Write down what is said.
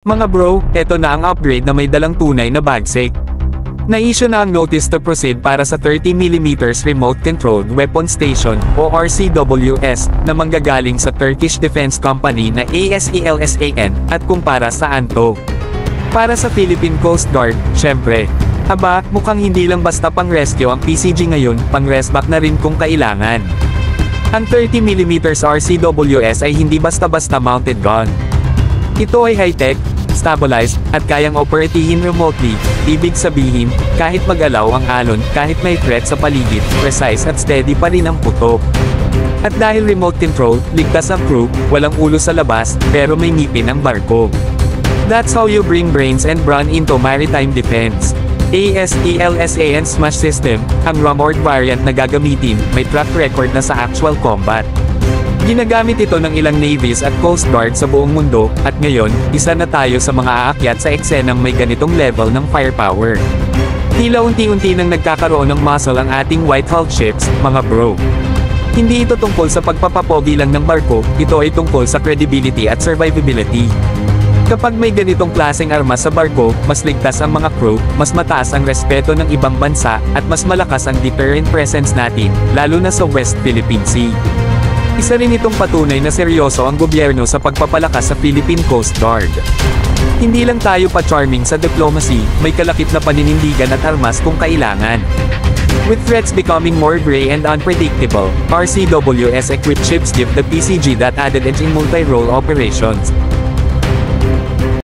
Mga bro, eto na ang upgrade na may dalang tunay na bagsik. Na-issue na ang Notice to Proceed para sa 30mm Remote Controlled Weapon Station o RCWS na manggagaling sa Turkish defense company na ASELSAN at kumpara saan to? Para sa Philippine Coast Guard, syempre. Aba, mukhang hindi lang basta pang-rescue ang PCG ngayon, pang-resback na rin kung kailangan. Ang 30mm RCWS ay hindi basta-basta mounted gun. Ito ay high-tech, stabilized, at kayang operatihin remotely, ibig sabihin, kahit mag-alaw ang alon, kahit may threat sa paligid, precise at steady pa rin ang putok. At dahil remote control, ligtas ang crew, walang ulo sa labas, pero may ngipin ang barko. That's how you bring brains and brawn into maritime defense. ASELSAN Smash System, ang rumored variant na gagamitin, may track record na sa actual combat. Ginagamit ito ng ilang navies at coast guard sa buong mundo, at ngayon, isa na tayo sa mga aakyat sa eksenang may ganitong level ng firepower. Tila unti-unti nang nagkakaroon ng muscle ang ating white-hulled ships, mga bro. Hindi ito tungkol sa pagpapapogi lang ng barko, ito ay tungkol sa credibility at survivability. Kapag may ganitong klaseng armas sa barko, mas ligtas ang mga crew, mas mataas ang respeto ng ibang bansa, at mas malakas ang deterrent presence natin, lalo na sa West Philippine Sea. Isa rin itong patunay na seryoso ang gobyerno sa pagpapalakas sa Philippine Coast Guard. Hindi lang tayo pa-charming sa diplomacy, may kalakip na paninindigan at armas kung kailangan. With threats becoming more gray and unpredictable, RCWS-equipped ships give the PCG that added edge in multi-role operations.